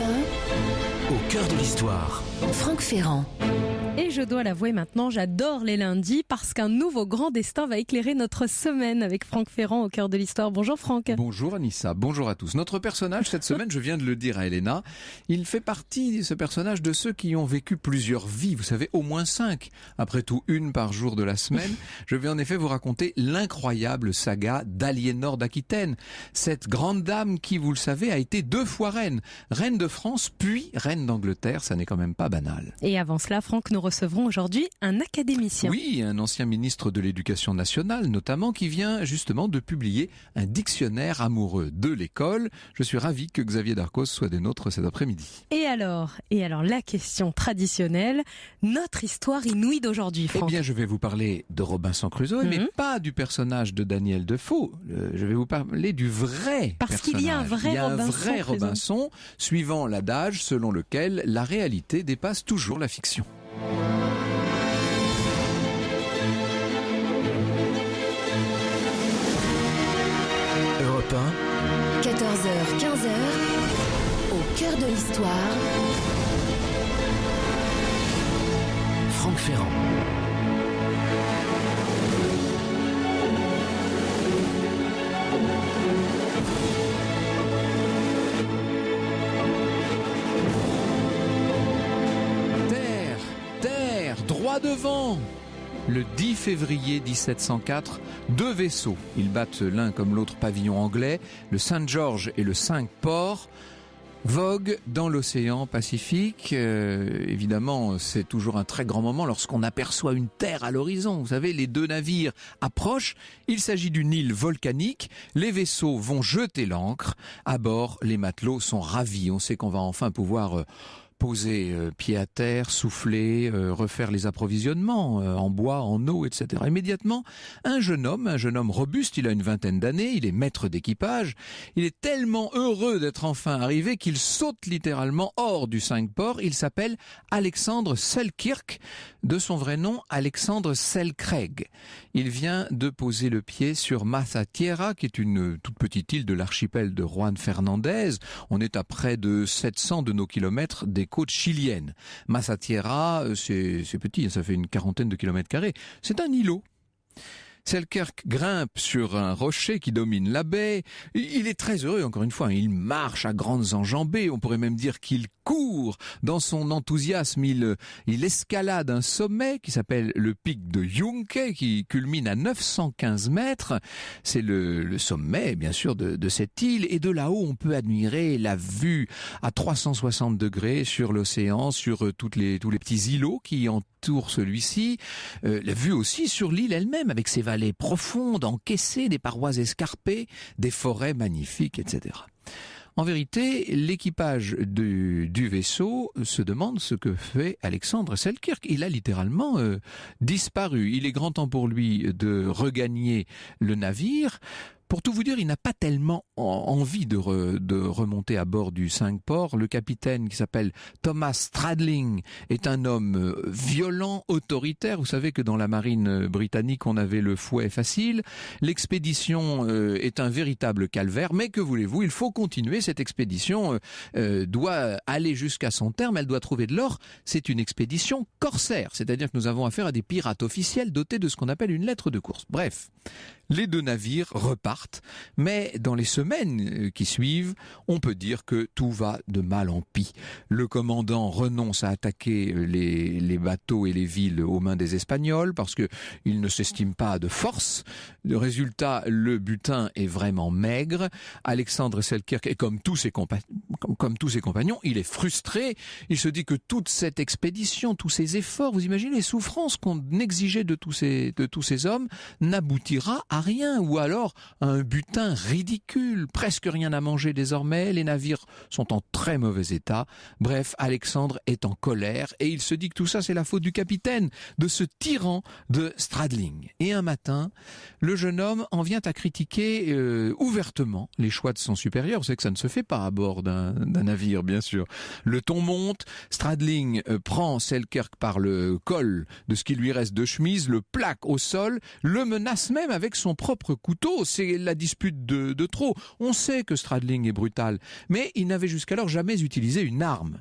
Au cœur de l'histoire. Franck Ferrand. Et je dois l'avouer maintenant, j'adore les lundis parce qu'un nouveau grand destin va éclairer notre semaine avec Franck Ferrand au cœur de l'histoire. Bonjour Franck. Bonjour Anissa, bonjour à tous. Notre personnage cette semaine, je viens de le dire à Elena, il fait partie, ce personnage, de ceux qui ont vécu plusieurs vies, vous savez, au moins 5. Après tout, une par jour de la semaine. Je vais en effet vous raconter l'incroyable saga d'Aliénor d'Aquitaine. Cette grande dame qui, vous le savez, a été 2 fois reine. Reine de France, puis reine d'Angleterre, ça n'est quand même pas banal. Et avant cela, Franck, nous recevrons aujourd'hui un académicien. Oui, un ancien ministre de l'Éducation nationale notamment, qui vient justement de publier un dictionnaire amoureux de l'école. Je suis ravi que Xavier Darcos soit des nôtres cet après-midi. Et alors, la question traditionnelle, notre histoire inouïe d'aujourd'hui, Franck. Eh bien, je vais vous parler de Robinson Crusoe, mais pas du personnage de Daniel Defoe. Je vais vous parler du vrai Parce personnage. qu'il y a un vrai Robinson, suivant l'adage selon lequel la réalité dépasse toujours la fiction. Europe 1. 14h, 15h. Au cœur de l'histoire. Franck Ferrand. Droit devant. Le 10 février 1704, 2 vaisseaux, ils battent l'un comme l'autre pavillon anglais, le Saint George et le Cinq-Ports, voguent dans l'océan Pacifique. Évidemment, c'est toujours un très grand moment lorsqu'on aperçoit une terre à l'horizon. Vous savez, les 2 navires approchent. Il s'agit d'une île volcanique. Les vaisseaux vont jeter l'ancre. À bord, les matelots sont ravis. On sait qu'on va enfin pouvoir poser pied à terre, souffler, refaire les approvisionnements en bois, en eau, etc. Immédiatement, un jeune homme robuste, il a une vingtaine d'années, il est maître d'équipage, il est tellement heureux d'être enfin arrivé qu'il saute littéralement hors du Cinq-Ports. Il s'appelle Alexandre Selkirk, de son vrai nom Alexandre Selkirk. Il vient de poser le pied sur Massaterra, qui est une toute petite île de l'archipel de Juan Fernandez. On est à près de 700 de nos kilomètres des côtes chiliennes. Massaterra, c'est petit, ça fait une 40aine de kilomètres carrés. C'est un îlot. Selkirk grimpe sur un rocher qui domine la baie. Il est très heureux, encore une fois. Il marche à grandes enjambées. On pourrait même dire qu'il court. Dans son enthousiasme, il escalade un sommet qui s'appelle le pic de Yunque, qui culmine à 915 mètres. C'est le sommet, bien sûr, de cette île. Et de là-haut, on peut admirer la vue à 360 degrés sur l'océan, sur tous les petits îlots qui entourent celui-ci. La vue aussi sur l'île elle-même, avec ses vallées profondes, encaissées, des parois escarpées, des forêts magnifiques, etc. En vérité, l'équipage du vaisseau se demande ce que fait Alexandre Selkirk. Il a littéralement disparu. Il est grand temps pour lui de regagner le navire. Pour tout vous dire, il n'a pas tellement envie de remonter à bord du Cinq-Ports. Le capitaine, qui s'appelle Thomas Stradling, est un homme violent, autoritaire. Vous savez que dans la marine britannique, on avait le fouet facile. L'expédition est un véritable calvaire. Mais que voulez-vous, il faut continuer. Cette expédition doit aller jusqu'à son terme. Elle doit trouver de l'or. C'est une expédition corsaire. C'est-à-dire que nous avons affaire à des pirates officiels dotés de ce qu'on appelle une lettre de course. Bref. Les 2 navires repartent, mais dans les semaines qui suivent, on peut dire que tout va de mal en pis. Le commandant renonce à attaquer les bateaux et les villes aux mains des Espagnols parce que il ne s'estime pas de force. Le résultat, le butin est vraiment maigre. Alexandre Selkirk est comme tous ses compagnons, il est frustré. Il se dit que toute cette expédition, tous ces efforts, vous imaginez les souffrances qu'on exigeait de tous ces hommes, n'aboutira à rien, ou alors à un butin ridicule, presque rien à manger désormais, les navires sont en très mauvais état. Bref, Alexandre est en colère et il se dit que tout ça c'est la faute du capitaine, de ce tyran de Stradling. Et un matin, le jeune homme en vient à critiquer ouvertement les choix de son supérieur. Vous savez que ça ne se fait pas à bord d'un d'un navire, bien sûr. Le ton monte, Stradling prend Selkirk par le col de ce qui lui reste de chemise, le plaque au sol, le menace même avec son propre couteau. C'est la dispute de trop. On sait que Stradling est brutal, mais il n'avait jusqu'alors jamais utilisé une arme.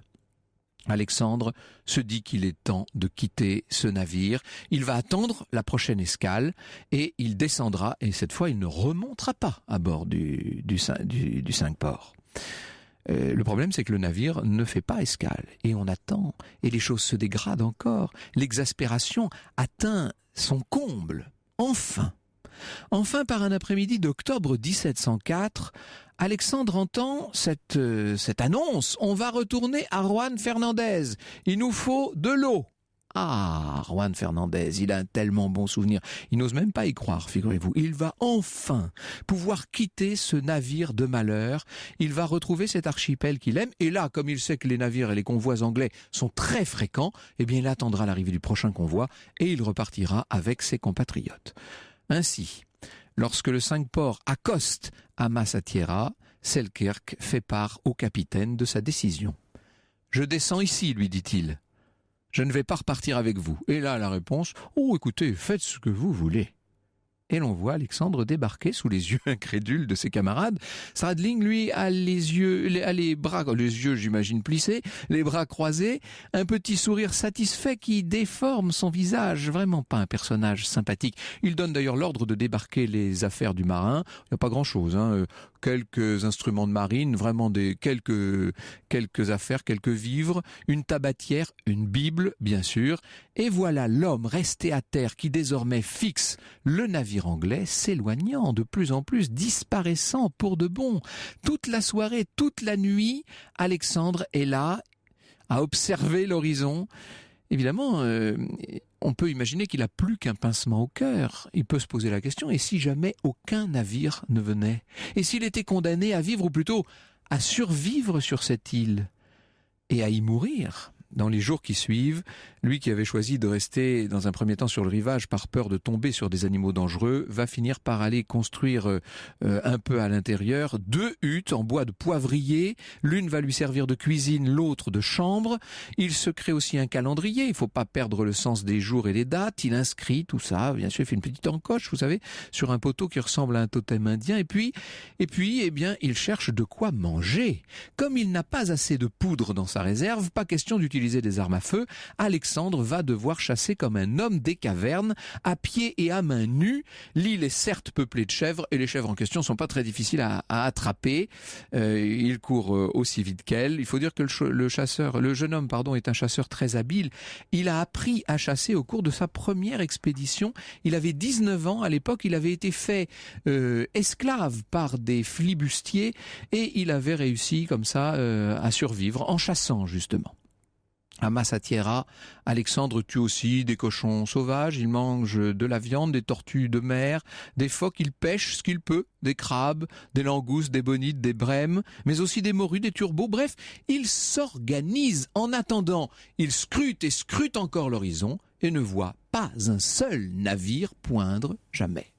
Alexandre se dit qu'il est temps de quitter ce navire. Il va attendre la prochaine escale et il descendra, et cette fois il ne remontera pas à bord du Cinq-Ports. Le problème, c'est que le navire ne fait pas escale et on attend et les choses se dégradent encore. L'exaspération atteint son comble. Enfin, par un après-midi d'octobre 1704, Alexandre entend cette annonce. On va retourner à Juan Fernandez. Il nous faut de l'eau. Ah, Juan Fernandez, il a un tellement bon souvenir. Il n'ose même pas y croire, figurez-vous. Il va enfin pouvoir quitter ce navire de malheur. Il va retrouver cet archipel qu'il aime. Et là, comme il sait que les navires et les convois anglais sont très fréquents, eh bien, il attendra l'arrivée du prochain convoi et il repartira avec ses compatriotes. Ainsi, lorsque le Cinq-Ports accoste à Massatiera, Selkirk fait part au capitaine de sa décision. « Je descends ici, lui dit-il. Je ne vais pas repartir avec vous. » Et là, la réponse, « Oh, écoutez, faites ce que vous voulez. » Et l'on voit Alexandre débarquer sous les yeux incrédules de ses camarades. Stradling, lui, a les yeux, j'imagine, plissés, les bras croisés, un petit sourire satisfait qui déforme son visage. Vraiment pas un personnage sympathique. Il donne d'ailleurs l'ordre de débarquer les affaires du marin. Il n'y a pas grand-chose, quelques instruments de marine, vraiment quelques affaires, quelques vivres, une tabatière, une Bible, bien sûr. Et voilà l'homme resté à terre qui désormais fixe le navire anglais, s'éloignant de plus en plus, disparaissant pour de bon. Toute la soirée, toute la nuit, Alexandre est là, à observer l'horizon. Évidemment, on peut imaginer qu'il n'a plus qu'un pincement au cœur. Il peut se poser la question, et si jamais aucun navire ne venait? Et s'il était condamné à vivre, ou plutôt à survivre sur cette île, et à y mourir? Dans les jours qui suivent, lui qui avait choisi de rester dans un premier temps sur le rivage par peur de tomber sur des animaux dangereux, va finir par aller construire un peu à l'intérieur 2 huttes en bois de poivrier. L'une va lui servir de cuisine, l'autre de chambre. Il se crée aussi un calendrier, il ne faut pas perdre le sens des jours et des dates. Il inscrit tout ça, bien sûr, il fait une petite encoche, vous savez, sur un poteau qui ressemble à un totem indien. Et puis, eh bien, il cherche de quoi manger. Comme il n'a pas assez de poudre dans sa réserve, pas question d'utiliser des armes à feu, Alexandre va devoir chasser comme un homme des cavernes, à pied et à main nue. L'île est certes peuplée de chèvres, et les chèvres en question sont pas très difficiles à attraper. Il court aussi vite qu'elle. Il faut dire que le jeune homme, est un chasseur très habile. Il a appris à chasser au cours de sa première expédition. Il avait 19 ans à l'époque, il avait été fait esclave par des flibustiers, et il avait réussi comme ça à survivre en chassant justement. À Massatiera, Alexandre tue aussi des cochons sauvages, il mange de la viande, des tortues de mer, des phoques, il pêche ce qu'il peut, des crabes, des langoustes, des bonites, des brèmes, mais aussi des morues, des turbots. Bref, il s'organise. En attendant, il scrute et scrute encore l'horizon et ne voit pas un seul navire poindre jamais.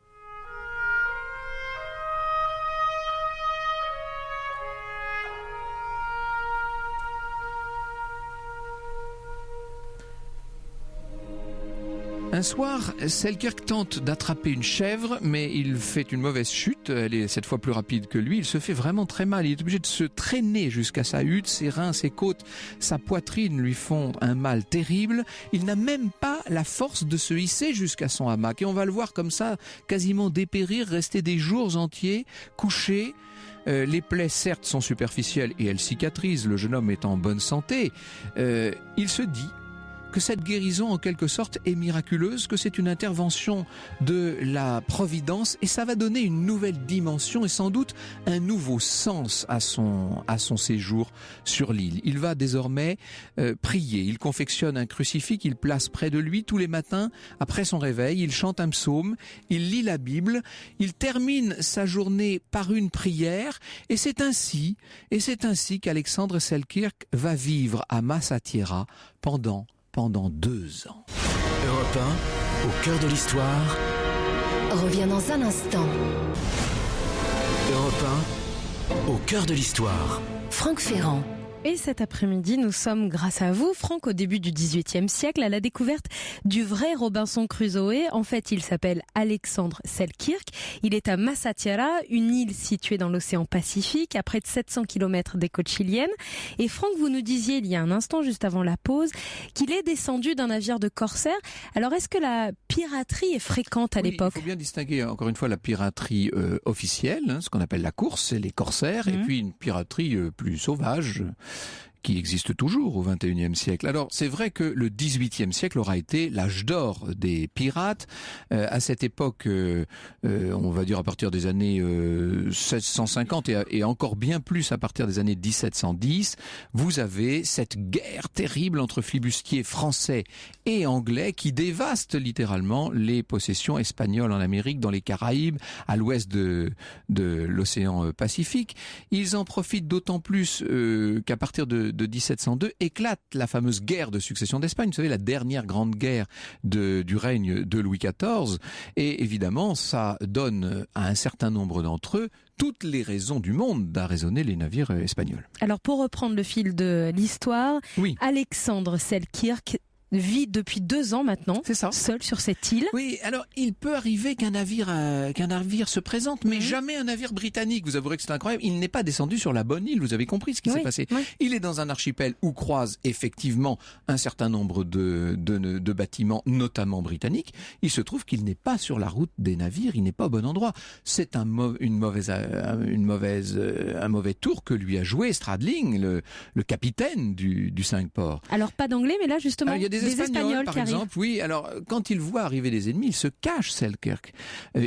Un soir, Selkirk tente d'attraper une chèvre, mais il fait une mauvaise chute. Elle est cette fois plus rapide que lui. Il se fait vraiment très mal. Il est obligé de se traîner jusqu'à sa hutte. Ses reins, ses côtes, sa poitrine lui font un mal terrible. Il n'a même pas la force de se hisser jusqu'à son hamac. Et on va le voir comme ça, quasiment dépérir, rester des jours entiers, couché. Les plaies, certes, sont superficielles et elles cicatrisent. Le jeune homme est en bonne santé. Il se dit que cette guérison, en quelque sorte, est miraculeuse, que c'est une intervention de la Providence, et ça va donner une nouvelle dimension et sans doute un nouveau sens à son séjour sur l'île. Il va désormais prier. Il confectionne un crucifix qu'il place près de lui tous les matins. Après son réveil, il chante un psaume, il lit la Bible, il termine sa journée par une prière, et c'est ainsi qu'Alexandre Selkirk va vivre à Massatiera pendant 2 ans. Europe 1, au cœur de l'histoire. Revient dans un instant. Europe 1, au cœur de l'histoire. Franck Ferrand. Et cet après-midi, nous sommes, grâce à vous, Franck, au début du XVIIIe siècle, à la découverte du vrai Robinson Crusoe. En fait, il s'appelle Alexandre Selkirk. Il est à Massatyara, une île située dans l'océan Pacifique, à près de 700 km des côtes chiliennes. Et Franck, vous nous disiez il y a un instant, juste avant la pause, qu'il est descendu d'un navire de corsaires. Alors, est-ce que la piraterie est fréquente à l'époque ? Il faut bien distinguer, encore une fois, la piraterie officielle, ce qu'on appelle la course, c'est les corsaires, et puis une piraterie plus sauvage, qui existe toujours au XXIe siècle. Alors, c'est vrai que le XVIIIe siècle aura été l'âge d'or des pirates. À cette époque, on va dire à partir des années 1650 et encore bien plus à partir des années 1710, vous avez cette guerre terrible entre flibustiers français et anglais qui dévaste littéralement les possessions espagnoles en Amérique, dans les Caraïbes, à l'ouest de l'océan Pacifique. Ils en profitent d'autant plus qu'à partir de 1702 éclate la fameuse guerre de succession d'Espagne, vous savez, la dernière grande guerre du règne de Louis XIV, et évidemment ça donne à un certain nombre d'entre eux toutes les raisons du monde d'arraisonner les navires espagnols. Alors pour reprendre le fil de l'histoire, oui. Alexandre Selkirk vit depuis 2 ans maintenant, c'est ça, seul sur cette île. Oui, alors il peut arriver qu'un navire se présente, mais jamais un navire britannique. Vous avouerez que c'est incroyable. Il n'est pas descendu sur la bonne île. Vous avez compris ce qui s'est passé. Oui. Il est dans un archipel où croisent effectivement un certain nombre de bâtiments, notamment britanniques. Il se trouve qu'il n'est pas sur la route des navires. Il n'est pas au bon endroit. C'est un mauvais tour que lui a joué Stradling, le capitaine du Cinq-Ports. Alors pas d'anglais, mais là justement. Alors, il y a des Espagnols par exemple, oui. Alors, quand il voit arriver des ennemis, il se cache, Selkirk.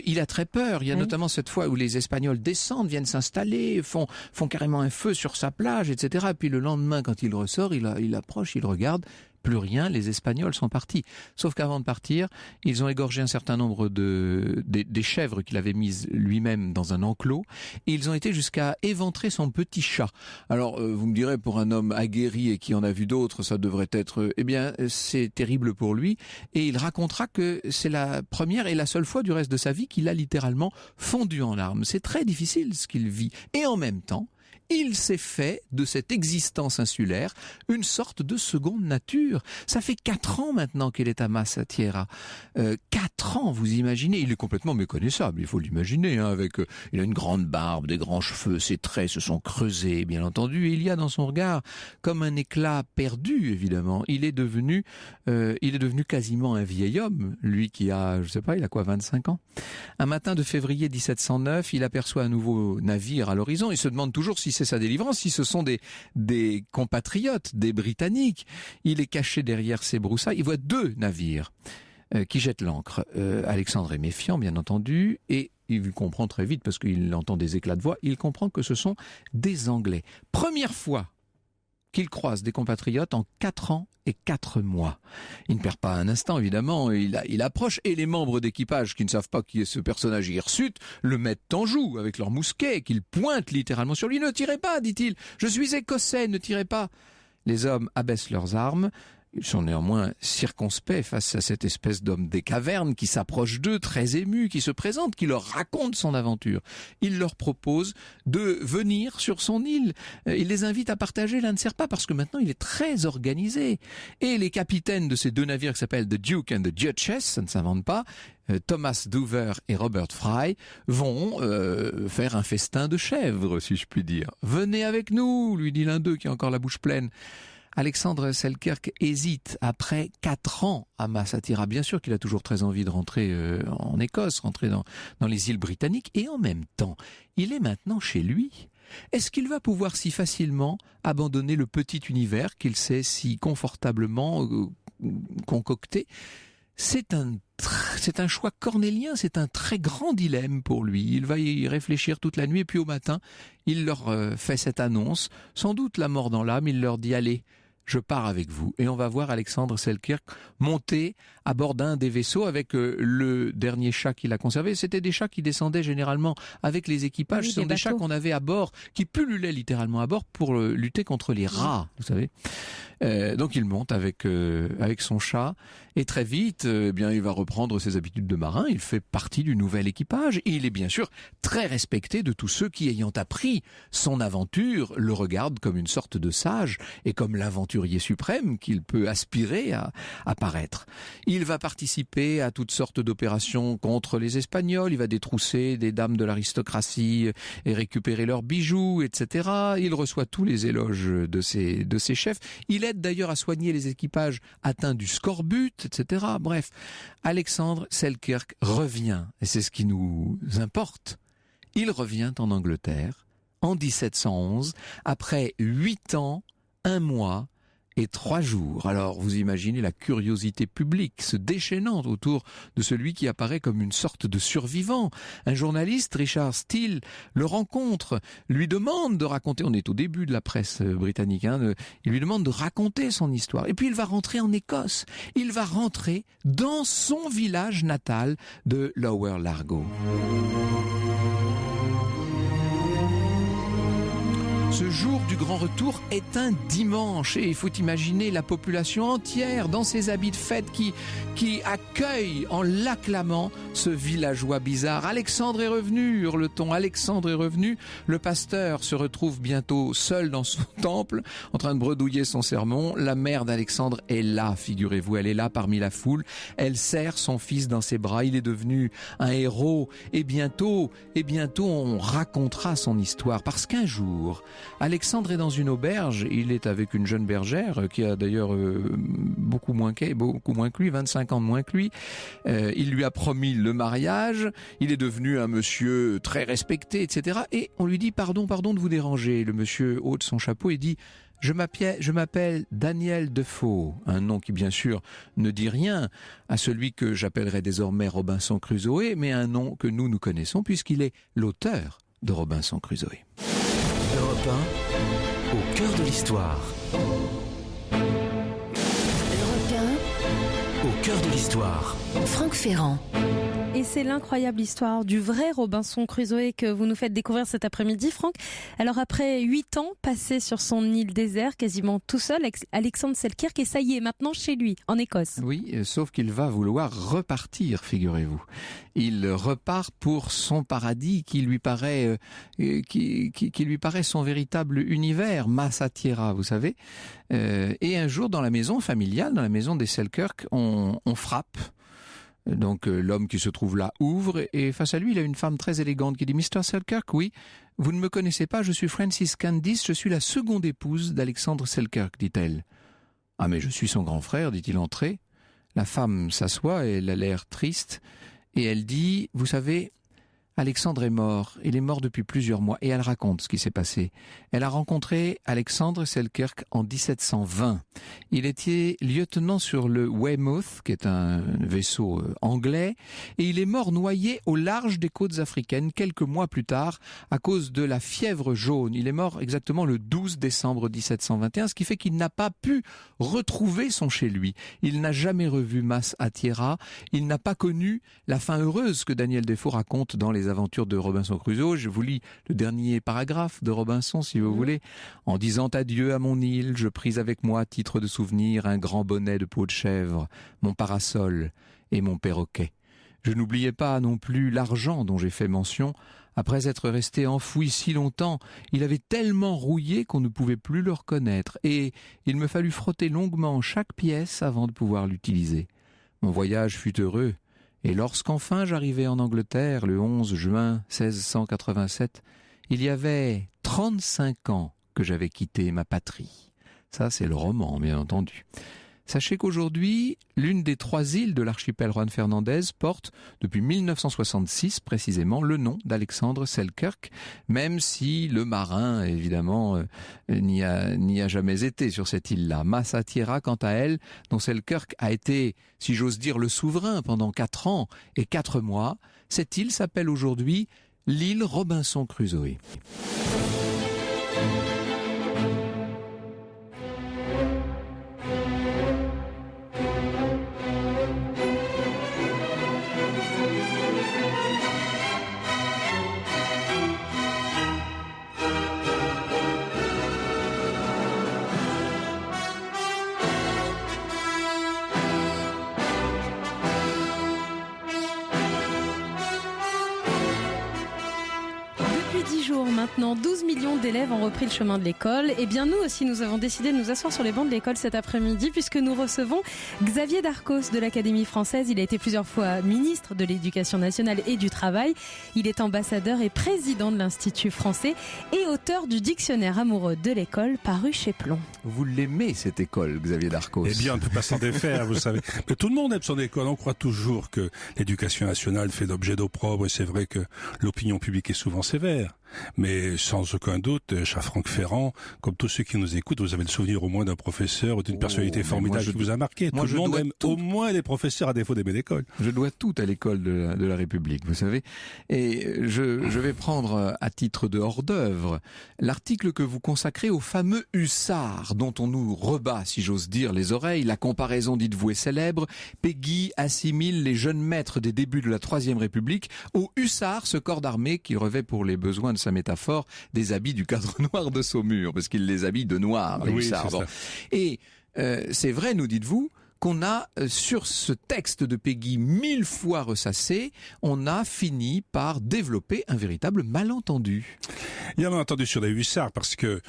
Il a très peur. Il y a notamment cette fois où les Espagnols descendent, viennent s'installer, font carrément un feu sur sa plage, etc. Et puis le lendemain, quand il ressort, il approche, il regarde. Plus rien, les Espagnols sont partis. Sauf qu'avant de partir, ils ont égorgé un certain nombre des chèvres qu'il avait mises lui-même dans un enclos, et ils ont été jusqu'à éventrer son petit chat. Alors, vous me direz, pour un homme aguerri et qui en a vu d'autres, ça devrait être... Eh bien, c'est terrible pour lui, et il racontera que c'est la première et la seule fois du reste de sa vie qu'il a littéralement fondu en larmes. C'est très difficile ce qu'il vit. Et en même temps, il s'est fait de cette existence insulaire une sorte de seconde nature. Ça fait 4 ans maintenant qu'il est à Massatyara. 4 ans, vous imaginez. Il est complètement méconnaissable, il faut l'imaginer. Il a une grande barbe, des grands cheveux, ses traits se sont creusés, bien entendu. Et il y a dans son regard comme un éclat perdu, évidemment. Il est devenu quasiment un vieil homme, lui qui a, je sais pas, il a quoi, 25 ans. Un matin de février 1709, il aperçoit un nouveau navire à l'horizon. Il se demande toujours si c'est sa délivrance, si ce sont des compatriotes, des Britanniques. Il est caché derrière ses broussailles. Il voit 2 navires qui jettent l'ancre. Alexandre est méfiant, bien entendu, et il comprend très vite, parce qu'il entend des éclats de voix, il comprend que ce sont des Anglais. Première fois qu'il croise des compatriotes en 4 ans et 4 mois. Il ne perd pas un instant, évidemment, il approche, et les membres d'équipage qui ne savent pas qui est ce personnage hirsute le mettent en joue avec leurs mousquets, qu'ils pointent littéralement sur lui. « Ne tirez pas, dit-il, je suis écossais, ne tirez pas !» Les hommes abaissent leurs armes. Ils sont néanmoins circonspects face à cette espèce d'homme des cavernes qui s'approche d'eux, très ému, qui se présente, qui leur raconte son aventure. Il leur propose de venir sur son île. Il les invite à partager l'un de ses repas parce que maintenant il est très organisé. Et les capitaines de ces 2 navires qui s'appellent The Duke and the Duchess, ça ne s'invente pas, Thomas Dover et Robert Fry, vont faire un festin de chèvres, si je puis dire. « Venez avec nous », lui dit l'un d'eux qui a encore la bouche pleine. Alexandre Selkirk hésite après 4 ans à Massatyara. Bien sûr qu'il a toujours très envie de rentrer en Écosse, rentrer dans les îles britanniques, et en même temps, il est maintenant chez lui. Est-ce qu'il va pouvoir si facilement abandonner le petit univers qu'il s'est si confortablement concocté ? C'est un choix cornélien, c'est un très grand dilemme pour lui. Il va y réfléchir toute la nuit, et puis au matin, il leur fait cette annonce, sans doute la mort dans l'âme. Il leur dit « Allez, je pars avec vous. Et on va voir Alexandre Selkirk monter à bord d'un des vaisseaux avec le dernier chat qu'il a conservé. C'était des chats qui descendaient généralement avec les équipages. Ce sont des chats qu'on avait à bord, qui pullulaient littéralement à bord pour lutter contre les rats, vous savez. Donc il monte avec son chat et très vite, bien il va reprendre ses habitudes de marin. Il fait partie du nouvel équipage et il est bien sûr très respecté de tous ceux qui, ayant appris son aventure, le regardent comme une sorte de sage et comme l'aventurier suprême qu'il peut aspirer à paraître. Il va participer à toutes sortes d'opérations contre les Espagnols. Il va détrousser des dames de l'aristocratie et récupérer leurs bijoux, etc. Il reçoit tous les éloges de ses chefs. Il aide d'ailleurs à soigner les équipages atteints du scorbut, etc. Bref, Alexandre Selkirk revient, et c'est ce qui nous importe. Il revient en Angleterre en 1711, après 8 ans, 1 mois et 3 jours. Alors vous imaginez la curiosité publique se déchaînant autour de celui qui apparaît comme une sorte de survivant. Un journaliste, Richard Steele, le rencontre, lui demande de raconter, on est au début de la presse britannique, il lui demande de raconter son histoire. Et puis il va rentrer en Écosse, il va rentrer dans son village natal de Lower Largo. Ce jour du grand retour est un dimanche et il faut imaginer la population entière dans ses habits de fête qui accueille en l'acclamant ce villageois bizarre. Alexandre est revenu, hurle-t-on, Alexandre est revenu. Le pasteur se retrouve bientôt seul dans son temple en train de bredouiller son sermon. La mère d'Alexandre est là, figurez-vous, elle est là parmi la foule. Elle serre son fils dans ses bras, il est devenu un héros et bientôt on racontera son histoire parce qu'un jour, Alexandre est dans une auberge, il est avec une jeune bergère qui a d'ailleurs beaucoup moins que lui, 25 ans de moins que lui. Il lui a promis le mariage, il est devenu un monsieur très respecté, etc. Et on lui dit pardon de vous déranger. Le monsieur ôte son chapeau et dit je m'appelle Daniel Defoe, un nom qui bien sûr ne dit rien à celui que j'appellerai désormais Robinson Crusoe, mais un nom que nous connaissons puisqu'il est l'auteur de Robinson Crusoe. Europe 1, au cœur de l'histoire. Europe 1, Au cœur de l'histoire. Franck Ferrand. Et c'est l'incroyable histoire du vrai Robinson Crusoe que vous nous faites découvrir cet après-midi, Franck. Alors après 8 ans passés sur son île désert, quasiment tout seul, Alexandre Selkirk est ça y est maintenant chez lui, en Écosse. Oui, sauf qu'il va vouloir repartir, figurez-vous. Il repart pour son paradis qui lui paraît son véritable univers, Massa Tierra, vous savez. Et un jour, dans la maison familiale, dans la maison des Selkirk, on frappe. Donc l'homme qui se trouve là ouvre et face à lui il a une femme très élégante qui dit « Mr. Selkirk, oui, vous ne me connaissez pas, je suis Frances Candice, je suis la seconde épouse d'Alexandre Selkirk, dit-elle. »« Ah mais je suis son grand frère, dit-il entré. » La femme s'assoit, elle a l'air triste et elle dit « Vous savez, Alexandre est mort, il est mort depuis plusieurs mois. » Et elle raconte ce qui s'est passé. Elle a rencontré Alexandre Selkirk en 1720. Il était lieutenant sur le Weymouth, qui est un vaisseau anglais, et il est mort noyé au large des côtes africaines quelques mois plus tard à cause de la fièvre jaune. Il est mort exactement le 12 décembre 1721, ce qui fait qu'il n'a pas pu retrouver son chez lui. Il n'a jamais revu Massa Tierra, il n'a pas connu la fin heureuse que Daniel Defoe raconte dans les aventures de Robinson Crusoe. Je vous lis le dernier paragraphe de Robinson, si vous voulez. En disant adieu à mon île, je pris avec moi, à titre de souvenir, un grand bonnet de peau de chèvre, mon parasol et mon perroquet. Je n'oubliais pas non plus l'argent dont j'ai fait mention. Après être resté enfoui si longtemps, il avait tellement rouillé qu'on ne pouvait plus le reconnaître, et il me fallut frotter longuement chaque pièce avant de pouvoir l'utiliser. Mon voyage fut heureux, et lorsqu'enfin j'arrivai en Angleterre, le 11 juin 1687, il y avait 35 ans que j'avais quitté ma patrie. Ça, c'est le roman, bien entendu. Sachez qu'aujourd'hui, l'une des 3 îles de l'archipel Juan Fernandez porte, depuis 1966 précisément, le nom d'Alexandre Selkirk, même si le marin, évidemment, n'y a jamais été sur cette île-là. Massa Tierra, quant à elle, dont Selkirk a été, si j'ose dire, le souverain pendant 4 ans et 4 mois, cette île s'appelle aujourd'hui l'île Robinson Crusoe. « 」 « 」 « 」 « 」 « 」 « 」 « 」 « 」 « 」 « 」 « 」 « 」 « 」 « 」 « 」 « 」 « 」 « 」 « 」 « 」 « 」 « 」 « 」 « 」 « 」 « 」 « 」 « 」 « 」 « 」 « Maintenant, 12 millions d'élèves ont repris le chemin de l'école. Et bien nous aussi, nous avons décidé de nous asseoir sur les bancs de l'école cet après-midi puisque nous recevons Xavier Darcos de l'Académie française. Il a été plusieurs fois ministre de l'Éducation nationale et du Travail. Il est ambassadeur et président de l'Institut français et auteur du dictionnaire amoureux de l'école paru chez Plon. Vous l'aimez cette école, Xavier Darcos? Eh bien, on ne peut pas s'en défaire, vous savez. Mais tout le monde aime son école. On croit toujours que l'éducation nationale fait l'objet d'opprobre et c'est vrai que l'opinion publique est souvent sévère. Mais sans aucun doute, cher Franck Ferrand, comme tous ceux qui nous écoutent, vous avez le souvenir au moins d'un professeur ou d'une personnalité formidable qui vous a marqué. Tout le monde aime au moins les professeurs à défaut d'aimer l'école. Je dois tout à l'école de la République, vous savez. Et je vais prendre à titre de hors-d'œuvre l'article que vous consacrez au fameux hussard, dont on nous rebat, si j'ose dire, les oreilles. La comparaison, dites-vous, est célèbre. Péguy assimile les jeunes maîtres des débuts de la Troisième République au hussard, ce corps d'armée qui revêt pour les besoins de sa métaphore des habits du cadre noir de Saumur, parce qu'il les habille de noir, les hussards. Bon. Et c'est vrai, nous dites-vous, qu'on a, sur ce texte de Péguy 1000 fois ressassé, on a fini par développer un véritable malentendu. Il y a un malentendu sur les hussards parce que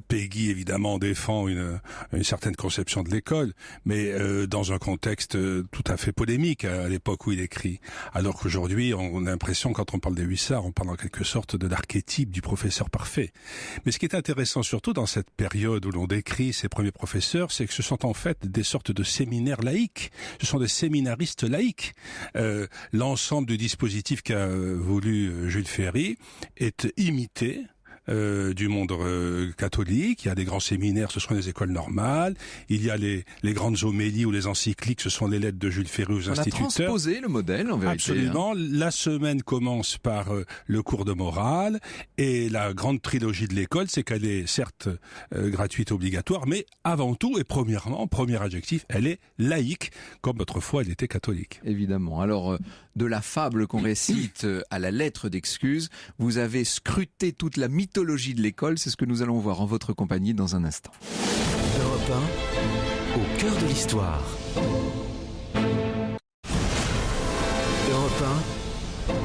Péguy, évidemment, défend une certaine conception de l'école, mais dans un contexte tout à fait polémique à l'époque où il écrit. Alors qu'aujourd'hui, on a l'impression, quand on parle des hussards, on parle en quelque sorte de l'archétype du professeur parfait. Mais ce qui est intéressant surtout dans cette période où l'on décrit ces premiers professeurs, c'est que ce sont en fait des sortes de séminaires laïques. Ce sont des séminaristes laïques. L'ensemble du dispositif qu'a voulu Jules Ferry est imité du monde catholique. Il y a des grands séminaires, ce sont les écoles normales. Il y a les grandes homélies ou les encycliques, ce sont les lettres de Jules Ferry aux instituteurs. On a transposé le modèle, en vérité. Absolument. Hein. La semaine commence par le cours de morale et la grande trilogie de l'école, c'est qu'elle est certes gratuite, obligatoire, mais avant tout et premièrement, premier adjectif, elle est laïque, comme autrefois elle était catholique. Évidemment. Alors, de la fable qu'on récite à la lettre d'excuse, vous avez scruté toute la mythologie de l'école, c'est ce que nous allons voir en votre compagnie dans un instant. Europe 1, au cœur de l'histoire. Europe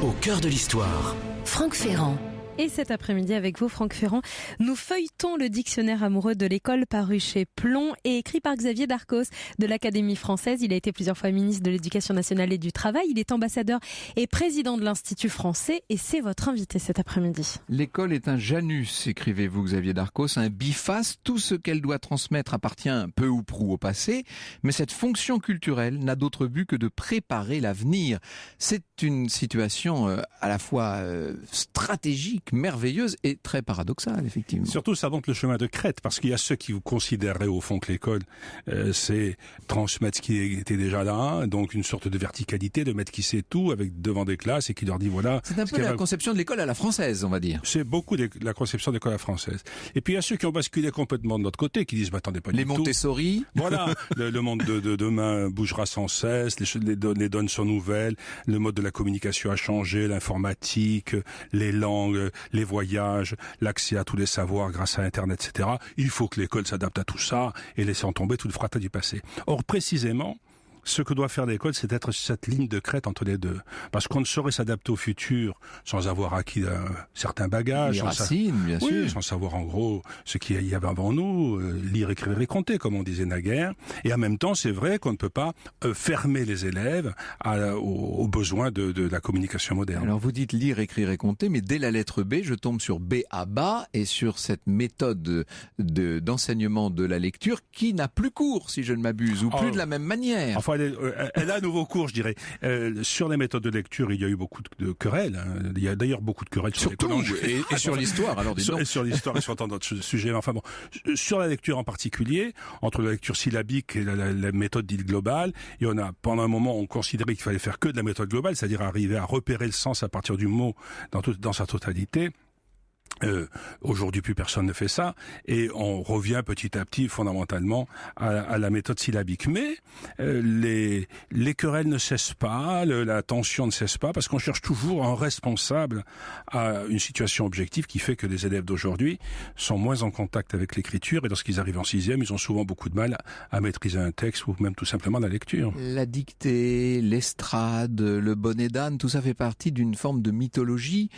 1, au cœur de l'histoire. Franck Ferrand. Et cet après-midi avec vous, Franck Ferrand, nous feuilletons le dictionnaire amoureux de l'école paru chez Plon et écrit par Xavier Darcos de l'Académie française. Il a été plusieurs fois ministre de l'Éducation nationale et du Travail. Il est ambassadeur et président de l'Institut français et c'est votre invité cet après-midi. L'école est un Janus, écrivez-vous Xavier Darcos, un biface. Tout ce qu'elle doit transmettre appartient peu ou prou au passé, mais cette fonction culturelle n'a d'autre but que de préparer l'avenir. C'est une situation à la fois stratégique, merveilleuse et très paradoxale, effectivement. Surtout, ça montre le chemin de crête, parce qu'il y a ceux qui vous considéraient au fond que l'école, c'est transmettre ce qui était déjà là, donc une sorte de verticalité, de maître qui sait tout, avec devant des classes et qui leur dit voilà. C'est un peu la conception de l'école à la française, on va dire. C'est beaucoup la conception de l'école à la française. Et puis il y a ceux qui ont basculé complètement de notre côté, qui disent bah, attendez pas du tout. Les Montessori. Voilà, le monde de demain bougera sans cesse, les donnes sont nouvelles, le mode de la communication a changé, l'informatique, les langues, les voyages, l'accès à tous les savoirs grâce à Internet, etc. Il faut que l'école s'adapte à tout ça et laissant tomber tout le fracas du passé. Or, précisément, ce que doit faire l'école, c'est d'être cette ligne de crête entre les deux. Parce qu'on ne saurait s'adapter au futur sans avoir acquis certains bagages. Les racines, bien sûr. Oui, sans savoir en gros ce qu'il y avait avant nous, lire, écrire et compter, comme on disait naguère. Et en même temps, c'est vrai qu'on ne peut pas fermer les élèves aux besoins de la communication moderne. Alors vous dites lire, écrire et compter, mais dès la lettre B, je tombe sur B à bas et sur cette méthode d'enseignement de la lecture qui n'a plus cours, si je ne m'abuse, ou plus de la même manière. Enfin, elle a un nouveau cours, je dirais. Sur les méthodes de lecture, il y a eu beaucoup de querelles. Hein. Il y a d'ailleurs beaucoup de querelles sur l'école. Et sur l'histoire, alors dis donc. Et sur l'histoire et sur tant d'autres sujets. Enfin bon, sur la lecture en particulier, entre la lecture syllabique et la méthode dite globale, il y en a, pendant un moment, on considérait qu'il fallait faire que de la méthode globale, c'est-à-dire arriver à repérer le sens à partir du mot dans sa totalité. Aujourd'hui, plus personne ne fait ça, et on revient petit à petit, fondamentalement, à la méthode syllabique. Mais les querelles ne cessent pas, la tension ne cesse pas, parce qu'on cherche toujours un responsable à une situation objective qui fait que les élèves d'aujourd'hui sont moins en contact avec l'écriture, et lorsqu'ils arrivent en 6e, ils ont souvent beaucoup de mal à maîtriser un texte ou même tout simplement la lecture. La dictée, l'estrade, le bonnet d'âne, tout ça fait partie d'une forme de mythologie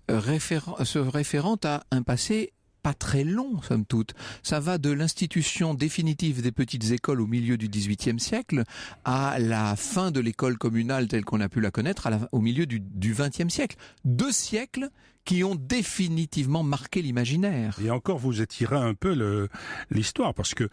se référant à un passé pas très long, somme toute. Ça va de l'institution définitive des petites écoles au milieu du XVIIIe siècle à la fin de l'école communale telle qu'on a pu la connaître au milieu du XXe siècle. 2 siècles qui ont définitivement marqué l'imaginaire. Et encore, vous étirez un peu l'histoire, parce que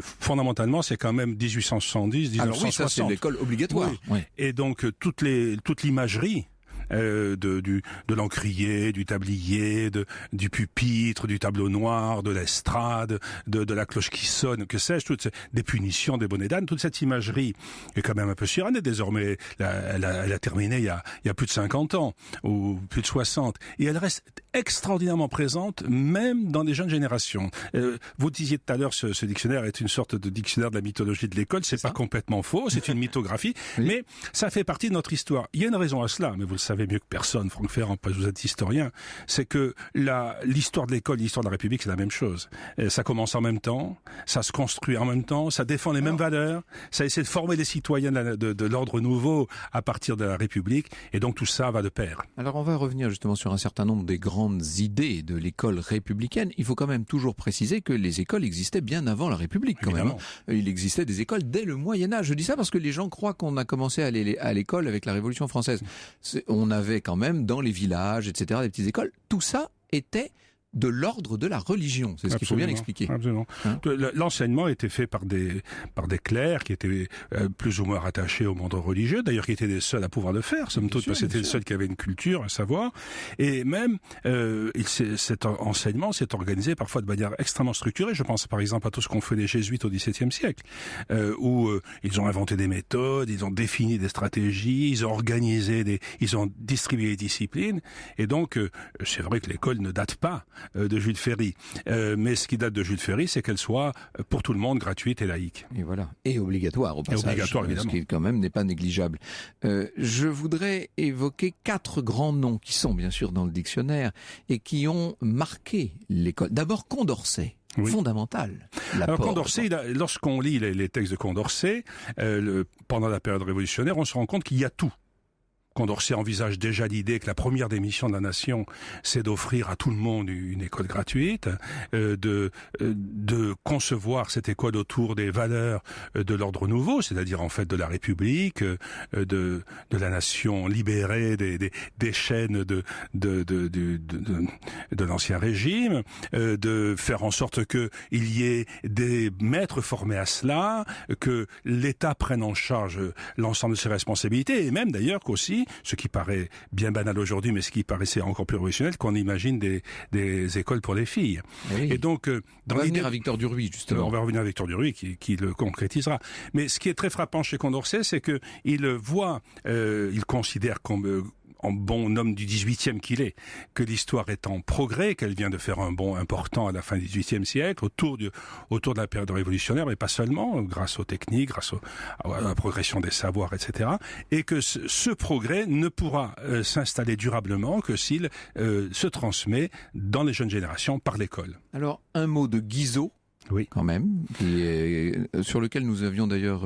fondamentalement, c'est quand même 1870, 1960. Alors oui, ça c'est l'école obligatoire. Oui. Oui. Et donc, toute l'imagerie de l'encrier, du tablier, du pupitre, du tableau noir, de l'estrade, de la cloche qui sonne, que sais-je, des punitions, des bonnets d'âne, toute cette imagerie est quand même un peu surannée désormais. Elle a terminé il y a plus de 50 ans, ou plus de 60. Et elle reste extraordinairement présente, même dans les jeunes générations. Vous disiez tout à l'heure, ce dictionnaire est une sorte de dictionnaire de la mythologie de l'école. C'est pas complètement faux, c'est une mythographie, oui. Mais ça fait partie de notre histoire. Il y a une raison à cela, mais vous le savez mieux que personne, Franck Ferrand, parce que vous êtes historien, c'est que l'histoire de l'école, l'histoire de la République, c'est la même chose. Ça commence en même temps, ça se construit en même temps, ça défend les mêmes valeurs, ça essaie de former les citoyens de l'ordre nouveau à partir de la République, et donc tout ça va de pair. Alors on va revenir justement sur un certain nombre des grandes idées de l'école républicaine. Il faut quand même toujours préciser que les écoles existaient bien avant la République, quand même. Il existait des écoles dès le Moyen-Âge. Je dis ça parce que les gens croient qu'on a commencé à aller à l'école avec la Révolution française. On avait quand même dans les villages, etc., des petites écoles. Tout ça était de l'ordre de la religion. C'est ce qu'il faut bien expliquer. Absolument. Hein? L'enseignement était fait par des clercs qui étaient plus ou moins rattachés au monde religieux, d'ailleurs qui étaient les seuls à pouvoir le faire, somme toute, parce que c'était les seuls qui avaient une culture, un savoir. Et même, cet enseignement s'est organisé parfois de manière extrêmement structurée. Je pense par exemple à tout ce qu'ont fait les jésuites au XVIIe siècle, où ils ont inventé des méthodes, ils ont défini des stratégies, ils ont organisé ils ont distribué des disciplines. Et donc, c'est vrai que l'école ne date pas de Jules Ferry. Mais ce qui date de Jules Ferry, c'est qu'elle soit pour tout le monde gratuite et laïque. Et voilà. Et obligatoire au passage. Et obligatoire, évidemment. Ce qui quand même n'est pas négligeable. Je voudrais évoquer 4 grands noms qui sont bien sûr dans le dictionnaire et qui ont marqué l'école. D'abord Condorcet. Oui. Fondamental. Alors Condorcet, lorsqu'on lit les textes de Condorcet, pendant la période révolutionnaire, on se rend compte qu'il y a tout. Condorcet envisage déjà l'idée que la première des missions de la nation, c'est d'offrir à tout le monde une école gratuite, de concevoir cette école autour des valeurs de l'ordre nouveau, c'est-à-dire en fait de la République, de la nation libérée des chaînes de l'ancien régime, de faire en sorte que il y ait des maîtres formés à cela, que l'État prenne en charge l'ensemble de ses responsabilités, et même d'ailleurs qu'aussi, ce qui paraît bien banal aujourd'hui, mais ce qui paraissait encore plus révolutionnaire, qu'on imagine des écoles pour les filles. Oui. Et donc, on va revenir à Victor Duruy, justement. On va revenir à Victor Duruy, qui le concrétisera. Mais ce qui est très frappant chez Condorcet, c'est que il considère comme en bon homme du 18e qu'il est, que l'histoire est en progrès, qu'elle vient de faire un bond important à la fin du 18e siècle, autour de la période révolutionnaire, mais pas seulement, grâce aux techniques, grâce à la progression des savoirs, etc. Et que ce progrès ne pourra s'installer durablement que s'il se transmet dans les jeunes générations par l'école. Alors, un mot de Guizot. Oui, quand même, sur lequel nous avions d'ailleurs,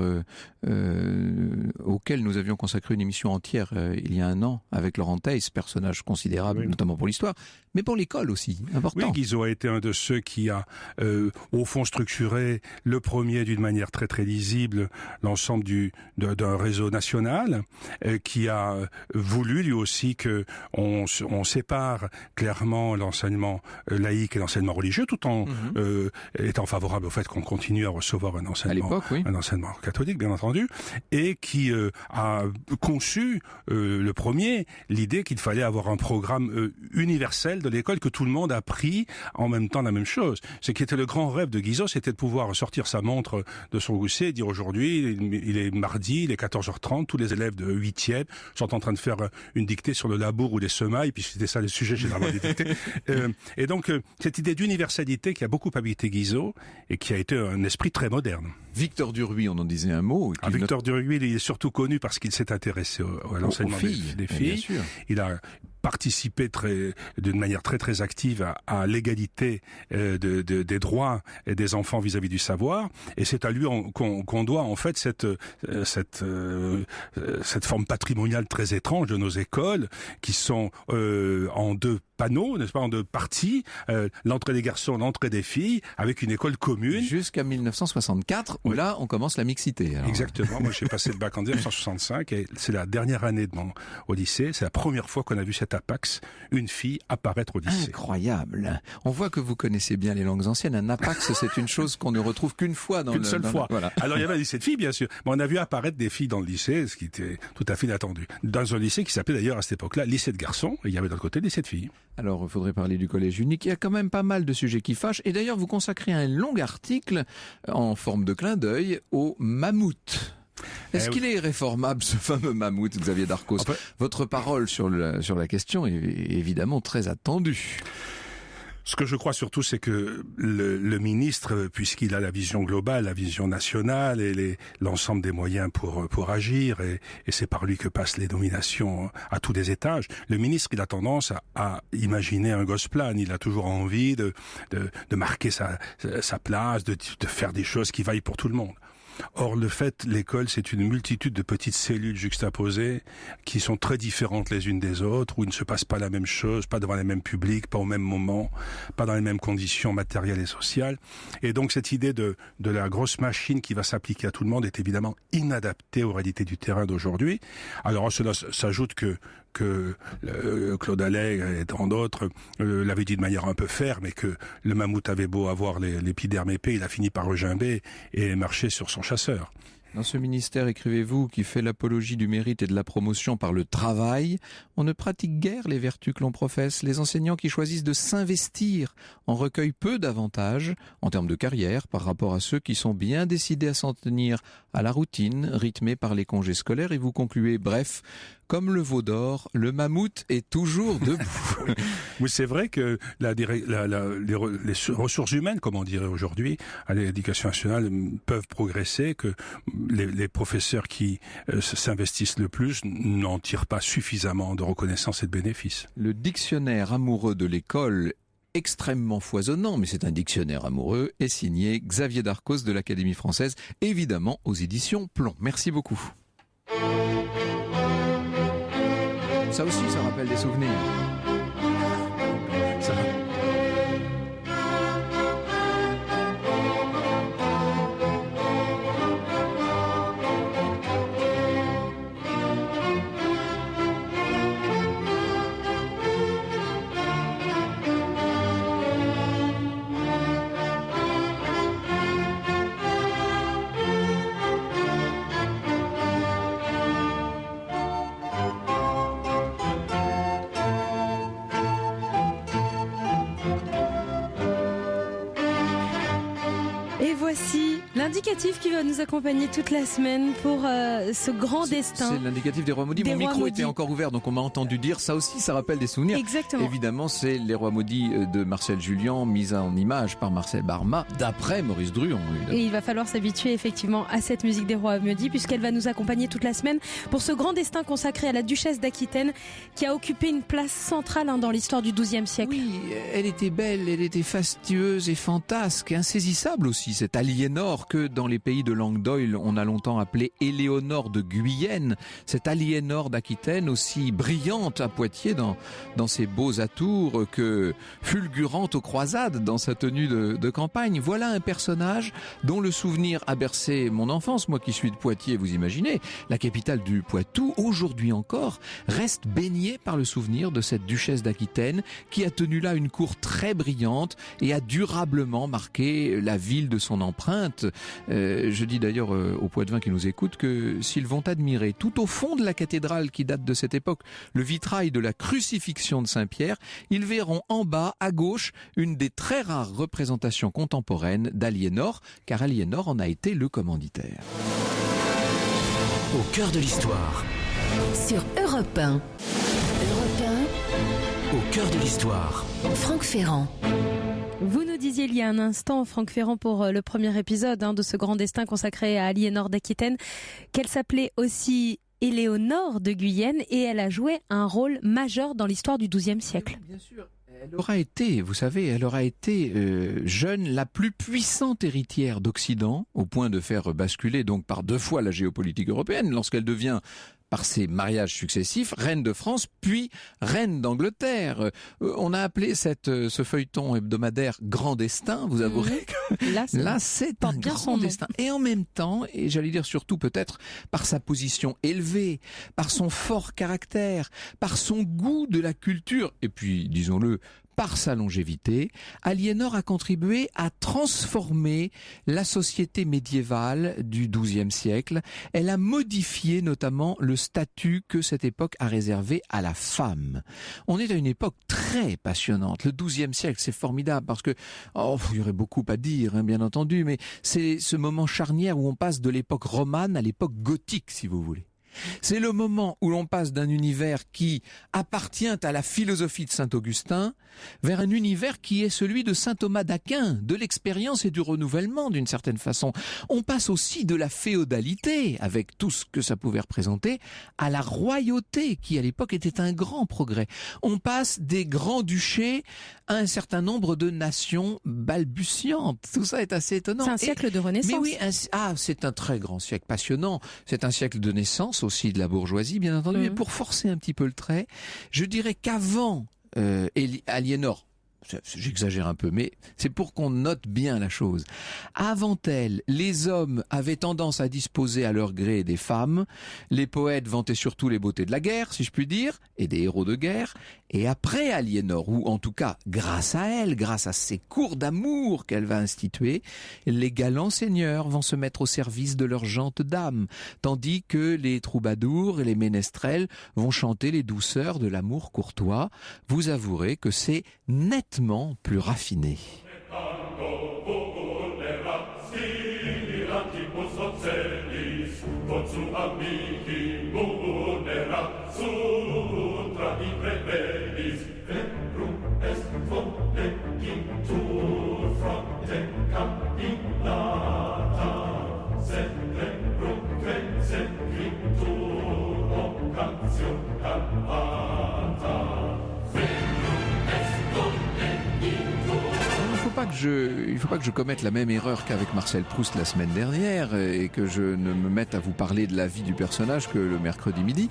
auquel nous avions consacré une émission entière il y a un an avec Laurent Theiss, personnage considérable, notamment pour l'histoire, mais pour l'école aussi, important. Oui, Guizot a été un de ceux qui a, au fond, structuré le premier d'une manière très très lisible l'ensemble d'un réseau national, qui a voulu lui aussi que on sépare clairement l'enseignement laïque et l'enseignement religieux, tout en étant favorable au fait qu'on continue à recevoir un enseignement catholique, bien entendu, et qui a conçu le premier l'idée qu'il fallait avoir un programme universel de l'école, que tout le monde a pris en même temps la même chose. Ce qui était le grand rêve de Guizot, c'était de pouvoir sortir sa montre de son gousset et dire aujourd'hui, il est mardi, il est 14h30, tous les élèves de 8e sont en train de faire une dictée sur le labour ou les semailles, puisque c'était ça le sujet généralement des dictées. Et donc, cette idée d'universalité qui a beaucoup habité Guizot, et qui a été un esprit très moderne. Victor Duruy, on en disait un mot. Victor Duruy, il est surtout connu parce qu'il s'est intéressé à l'enseignement des filles. Il a participé d'une manière très très active à l'égalité des droits des enfants vis-à-vis du savoir, et c'est à lui qu'on doit en fait cette forme patrimoniale très étrange de nos écoles qui sont en deux panneaux, n'est-ce pas, en deux parties, l'entrée des garçons, l'entrée des filles, avec une école commune. Jusqu'à 1964, où là, on commence la mixité. Alors. Exactement. Moi, j'ai passé le bac en 1965 et c'est la dernière année au lycée. C'est la première fois qu'on a vu cet apax, une fille apparaître au lycée. Incroyable. On voit que vous connaissez bien les langues anciennes. Un apax, c'est une chose qu'on ne retrouve qu'une fois qu'une seule fois. Voilà. Alors, il y avait un lycée de filles, bien sûr. Mais on a vu apparaître des filles dans le lycée, ce qui était tout à fait inattendu. Dans un lycée qui s'appelait d'ailleurs à cette époque-là lycée de garçons, et il y avait de l'autre côté le lycée de filles. Alors, il faudrait parler du collège unique. Il y a quand même pas mal de sujets qui fâchent. Et d'ailleurs, vous consacrez un long article en forme de clin d'œil au mammouth. Est-ce qu'il est réformable, ce fameux mammouth, Xavier Darcos? Votre parole sur la question est évidemment très attendue. Ce que je crois surtout, c'est que le ministre, puisqu'il a la vision globale, la vision nationale et l'ensemble des moyens pour agir, et c'est par lui que passent les nominations à tous les étages, le ministre, il a tendance à imaginer un gosse-plan. Il a toujours envie de marquer sa place, de faire des choses qui vaillent pour tout le monde. Or, l'école, c'est une multitude de petites cellules juxtaposées qui sont très différentes les unes des autres, où il ne se passe pas la même chose, pas devant les mêmes publics, pas au même moment, pas dans les mêmes conditions matérielles et sociales. Et donc, cette idée de la grosse machine qui va s'appliquer à tout le monde est évidemment inadaptée aux réalités du terrain d'aujourd'hui. Alors, à cela s'ajoute que Claude Allègre et tant d'autres l'avaient dit de manière un peu ferme, et que le mammouth avait beau avoir l'épiderme épais, il a fini par regimber et marcher sur son chasseur. Dans ce ministère, écrivez-vous, qui fait l'apologie du mérite et de la promotion par le travail, on ne pratique guère les vertus que l'on professe. Les enseignants qui choisissent de s'investir en recueillent peu d'avantages en termes de carrière par rapport à ceux qui sont bien décidés à s'en tenir à la routine rythmée par les congés scolaires. Et vous concluez, bref, comme le veau d'or, le mammouth est toujours debout. Oui, c'est vrai que les ressources humaines, comme on dirait aujourd'hui, à l'éducation nationale, peuvent progresser, que les professeurs qui s'investissent le plus n'en tirent pas suffisamment de reconnaissance et de bénéfices. Le dictionnaire amoureux de l'école, extrêmement foisonnant, mais c'est un dictionnaire amoureux, est signé Xavier Darcos de l'Académie française, évidemment aux éditions Plomb. Merci beaucoup. Ça aussi, ça rappelle des souvenirs. Ça. Voici l'indicatif qui va nous accompagner toute la semaine pour ce grand destin. C'est l'indicatif des Rois Maudits. Mon micro était encore ouvert, donc on m'a entendu dire ça aussi, ça rappelle des souvenirs. Exactement. Évidemment, c'est les Rois Maudits de Marcel Julien, mis en image par Marcel Barma, d'après Maurice Druon. Évidemment. Et il va falloir s'habituer effectivement à cette musique des Rois Maudits, puisqu'elle va nous accompagner toute la semaine pour ce grand destin consacré à la duchesse d'Aquitaine, qui a occupé une place centrale dans l'histoire du XIIe siècle. Oui, elle était belle, elle était fastueuse et fantasque, insaisissable aussi, cette Aliénor que dans les pays de langue d'oïl on a longtemps appelée Éléonore de Guyenne, cette Aliénor d'Aquitaine aussi brillante à Poitiers dans ses beaux atours que fulgurante aux croisades dans sa tenue de campagne. Voilà un personnage dont le souvenir a bercé mon enfance, moi qui suis de Poitiers, vous imaginez, la capitale du Poitou, aujourd'hui encore, reste baignée par le souvenir de cette duchesse d'Aquitaine qui a tenu là une cour très brillante et a durablement marqué la ville de son empreinte. Je dis d'ailleurs aux Poitevins qui nous écoutent que s'ils vont admirer tout au fond de la cathédrale qui date de cette époque le vitrail de la crucifixion de Saint-Pierre, ils verront en bas à gauche une des très rares représentations contemporaines d'Aliénor, car Aliénor en a été le commanditaire. Au cœur de l'histoire. Sur Europe 1. Europe 1. Au cœur de l'histoire. Franck Ferrand. Vous nous disiez il y a un instant, Franck Ferrand, pour le premier épisode de ce grand destin consacré à Aliénor d'Aquitaine, qu'elle s'appelait aussi Éléonore de Guyenne et elle a joué un rôle majeur dans l'histoire du XIIe siècle. Oui, bien sûr. Elle aura été, vous savez, jeune, la plus puissante héritière d'Occident, au point de faire basculer donc par 2 fois la géopolitique européenne, lorsqu'elle devient, par ses mariages successifs, reine de France, puis reine d'Angleterre. On a appelé ce feuilleton hebdomadaire Grand Destin, vous avouerez que là c'est un grand destin. Et en même temps, et j'allais dire surtout peut-être par sa position élevée, par son fort caractère, par son goût de la culture, et puis, disons-le, par sa longévité, Aliénor a contribué à transformer la société médiévale du XIIe siècle. Elle a modifié notamment le statut que cette époque a réservé à la femme. On est à une époque très passionnante. Le XIIe siècle, c'est formidable parce que, il y aurait beaucoup à dire, bien entendu, mais c'est ce moment charnière où on passe de l'époque romane à l'époque gothique, si vous voulez. C'est le moment où l'on passe d'un univers qui appartient à la philosophie de Saint-Augustin vers un univers qui est celui de saint Thomas d'Aquin, de l'expérience et du renouvellement d'une certaine façon. On passe aussi de la féodalité, avec tout ce que ça pouvait représenter, à la royauté, qui à l'époque était un grand progrès. On passe des grands-duchés à un certain nombre de nations balbutiantes. Tout ça est assez étonnant. C'est un siècle de renaissance. Mais oui, c'est un très grand siècle passionnant. C'est un siècle de naissance aussi de la bourgeoisie, bien entendu. Mais pour forcer un petit peu le trait, je dirais qu'avant Aliénor, j'exagère un peu, mais c'est pour qu'on note bien la chose. Avant elle, les hommes avaient tendance à disposer à leur gré des femmes. Les poètes vantaient surtout les beautés de la guerre, si je puis dire, et des héros de guerre. Et après Aliénor, ou en tout cas grâce à elle, grâce à ces cours d'amour qu'elle va instituer, les galants seigneurs vont se mettre au service de leurs gentes dames, tandis que les troubadours et les ménestrels vont chanter les douceurs de l'amour courtois. Vous avouerez que c'est nettement plus raffiné. Il ne faut pas que je commette la même erreur qu'avec Marcel Proust la semaine dernière et que je ne me mette à vous parler de la vie du personnage que le mercredi midi.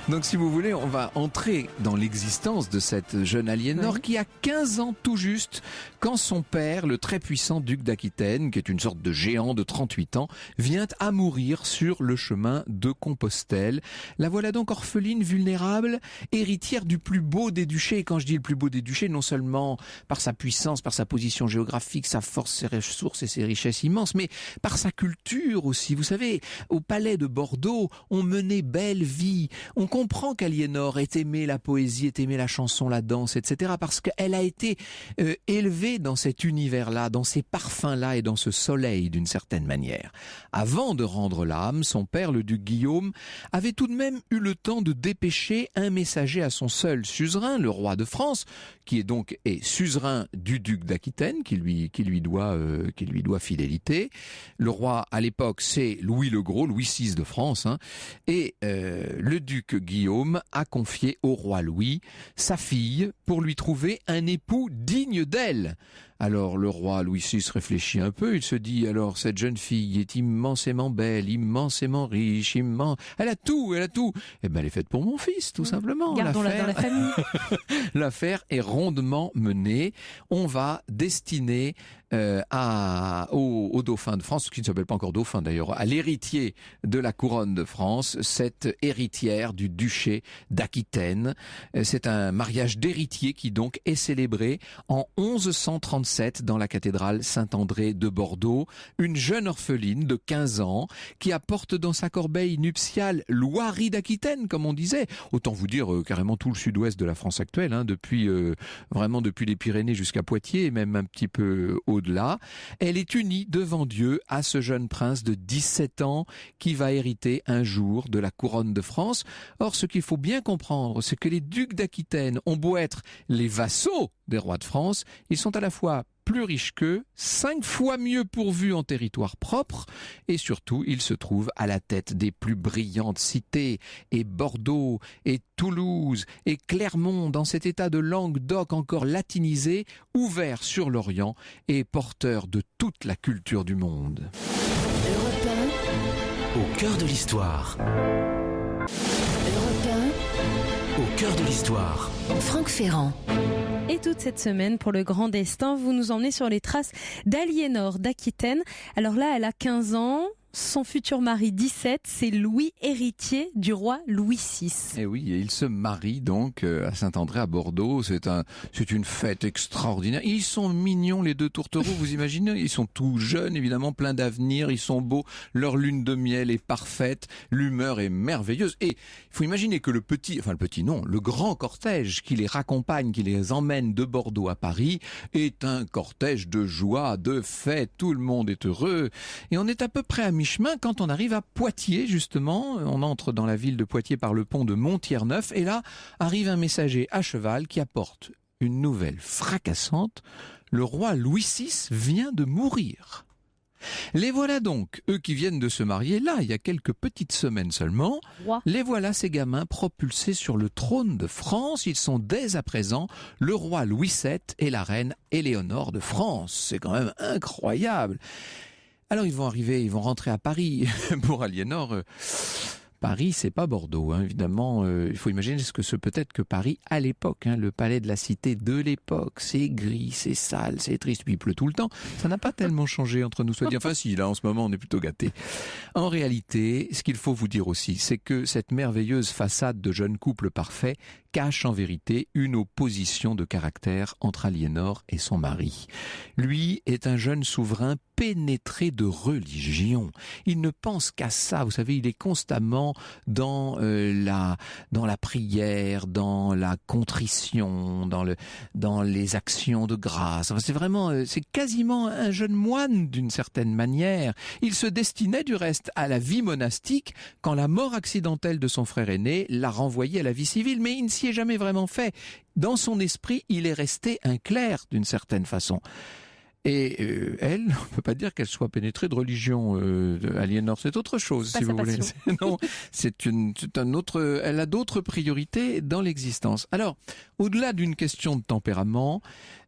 Donc si vous voulez, on va entrer dans l'existence de cette jeune Aliénor qui a 15 ans tout juste quand son père, le très puissant duc d'Aquitaine, qui est une sorte de géant de 38 ans, vient à mourir sur le chemin de Compostelle. La voilà donc orpheline, vulnérable, héritière du plus beau des duchés. Et quand je dis le plus beau des duchés, non seulement par sa puissance, par sa position géographique, sa force, ses ressources et ses richesses immenses, mais par sa culture aussi. Vous savez, au palais de Bordeaux, on menait belle vie. On comprend qu'Aliénor ait aimé la poésie, ait aimé la chanson, la danse, etc. parce qu'elle a été élevée dans cet univers-là, dans ces parfums-là et dans ce soleil d'une certaine manière. Avant de rendre l'âme, son père, le duc Guillaume, avait tout de même eu le temps de dépêcher un messager à son seul suzerain, le roi de France, qui est donc suzerain du duc d'Aquitaine, qui lui doit fidélité. Le roi à l'époque c'est Louis le Gros, Louis VI de France, et le duc Guillaume a confié au roi Louis sa fille pour lui trouver un époux digne d'elle. Alors le roi Louis VI réfléchit un peu, il se dit alors cette jeune fille est immensément belle, immensément riche, elle a tout, eh ben elle est faite pour mon fils tout simplement. Gardons-la dans la famille. L'affaire est rondement menée, on va destiner au dauphin de France, qui ne s'appelle pas encore dauphin d'ailleurs, à l'héritier de la couronne de France, cette héritière du duché d'Aquitaine. C'est un mariage d'héritiers qui donc est célébré en 1137 dans la cathédrale Saint-André de Bordeaux. Une jeune orpheline de 15 ans qui apporte dans sa corbeille nuptiale Loirie d'Aquitaine, comme on disait. Autant vous dire carrément tout le sud-ouest de la France actuelle, depuis les Pyrénées jusqu'à Poitiers et même un petit peu au-delà. Elle est unie devant devant Dieu à ce jeune prince de 17 ans qui va hériter un jour de la couronne de France. Or, ce qu'il faut bien comprendre, c'est que les ducs d'Aquitaine ont beau être les vassaux des rois de France, ils sont à la fois plus riches qu'eux, 5 fois mieux pourvus en territoire propre, et surtout, ils se trouvent à la tête des plus brillantes cités, et Bordeaux, et Toulouse, et Clermont, dans cet état de Languedoc encore latinisé, ouvert sur l'Orient, et porteur de toute la culture du monde. Europe Au cœur de l'histoire. 1, Europe Au cœur de l'histoire. 1, Franck Ferrand. Et toute cette semaine, pour le grand destin, vous nous emmenez sur les traces d'Aliénor d'Aquitaine. Alors là, elle a 15 ans. Son futur mari, 17, c'est Louis, héritier du roi Louis VI. Et oui, et il se marie donc à Saint-André à Bordeaux. C'est une fête extraordinaire. Ils sont mignons les deux tourtereaux, vous imaginez? Ils sont tout jeunes, évidemment, pleins d'avenir. Ils sont beaux. Leur lune de miel est parfaite. L'humeur est merveilleuse. Et il faut imaginer que le grand cortège qui les raccompagne, qui les emmène de Bordeaux à Paris, est un cortège de joie, de fête. Tout le monde est heureux. Et on est à peu près à mi-chemin quand on arrive à Poitiers, justement. On entre dans la ville de Poitiers par le pont de Montier-Neuf, et là arrive un messager à cheval qui apporte une nouvelle fracassante. Le roi Louis VI vient de mourir. Les voilà donc, eux qui viennent de se marier là, il y a quelques petites semaines seulement, les voilà ces gamins propulsés sur le trône de France. Ils sont dès à présent le roi Louis VII et la reine Éléonore de France. C'est quand même incroyable. Alors ils vont rentrer à Paris. Pour Aliénor, Paris c'est pas Bordeaux, évidemment. Il faut imaginer ce que ce peut être que Paris à l'époque, le palais de la cité de l'époque. C'est gris, c'est sale, c'est triste, puis il pleut tout le temps. Ça n'a pas tellement changé entre nous, soit dit. Enfin si, là en ce moment on est plutôt gâtés. En réalité, ce qu'il faut vous dire aussi, c'est que cette merveilleuse façade de jeune couple parfait cache en vérité une opposition de caractère entre Aliénor et son mari. Lui est un jeune souverain pénétré de religion. Il ne pense qu'à ça. Vous savez, il est constamment dans la prière, dans la contrition, dans les actions de grâce. Enfin, c'est quasiment un jeune moine d'une certaine manière. Il se destinait du reste à la vie monastique quand la mort accidentelle de son frère aîné l'a renvoyé à la vie civile, mais il ne s'y est jamais vraiment fait. Dans son esprit, il est resté un clerc d'une certaine façon. Et elle, on ne peut pas dire qu'elle soit pénétrée de religion. Aliénor, c'est autre chose, si vous voulez. Non, elle a d'autres priorités dans l'existence. Alors, au-delà d'une question de tempérament,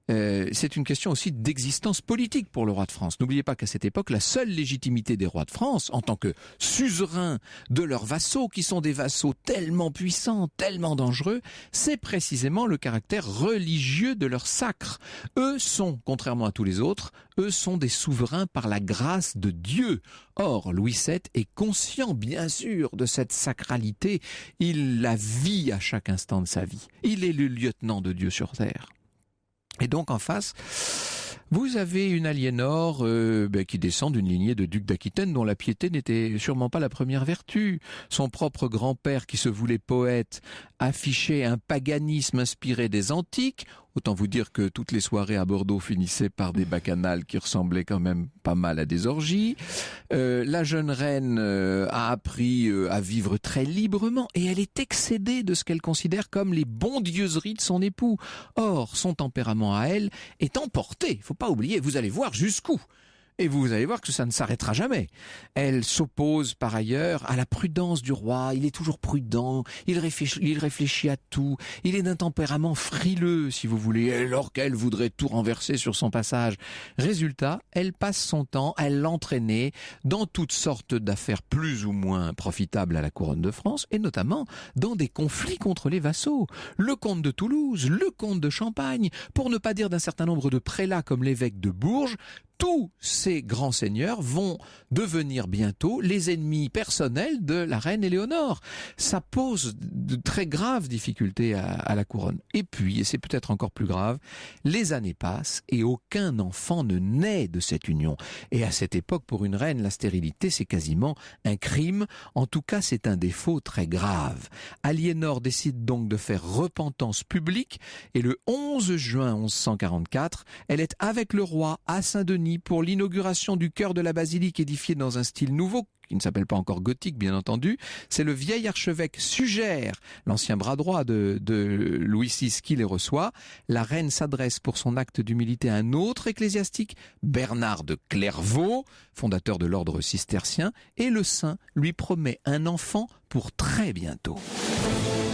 c'est une question aussi d'existence politique pour le roi de France. N'oubliez pas qu'à cette époque, la seule légitimité des rois de France, en tant que suzerains de leurs vassaux, qui sont des vassaux tellement puissants, tellement dangereux, c'est précisément le caractère religieux de leur sacre. Eux sont, contrairement à tous les autres, eux sont des souverains par la grâce de Dieu. Or, Louis VII est conscient, bien sûr, de cette sacralité. Il la vit à chaque instant de sa vie. Il est le lieutenant de Dieu sur terre. Et donc en face, vous avez une Aliénor qui descend d'une lignée de ducs d'Aquitaine dont la piété n'était sûrement pas la première vertu. Son propre grand-père, qui se voulait poète, affichait un paganisme inspiré des antiques. Autant vous dire que toutes les soirées à Bordeaux finissaient par des bacchanales qui ressemblaient quand même pas mal à des orgies. La jeune reine a appris à vivre très librement et elle est excédée de ce qu'elle considère comme les bondieuseries de son époux. Or, son tempérament à elle est emporté. Il ne faut pas oublier, vous allez voir jusqu'où. Et vous allez voir que ça ne s'arrêtera jamais. Elle s'oppose par ailleurs à la prudence du roi. Il est toujours prudent, il réfléchit à tout. Il est d'un tempérament frileux, si vous voulez, alors qu'elle voudrait tout renverser sur son passage. Résultat, elle passe son temps à l'entraîner dans toutes sortes d'affaires plus ou moins profitables à la couronne de France, et notamment dans des conflits contre les vassaux. Le comte de Toulouse, le comte de Champagne, pour ne pas dire d'un certain nombre de prélats comme l'évêque de Bourges. Tous ces grands seigneurs vont devenir bientôt les ennemis personnels de la reine Éléonore. Ça pose de très graves difficultés à la couronne. Et puis, et c'est peut-être encore plus grave, les années passent et aucun enfant ne naît de cette union. Et à cette époque, pour une reine, la stérilité, c'est quasiment un crime. En tout cas, c'est un défaut très grave. Aliénor décide donc de faire repentance publique et le 11 juin 1144, elle est avec le roi à Saint-Denis réunis pour l'inauguration du chœur de la basilique édifié dans un style nouveau, qui ne s'appelle pas encore gothique bien entendu. C'est le vieil archevêque Sugère, l'ancien bras droit de Louis VI, qui les reçoit. La reine s'adresse pour son acte d'humilité à un autre ecclésiastique, Bernard de Clairvaux, fondateur de l'ordre cistercien, et le saint lui promet un enfant pour très bientôt.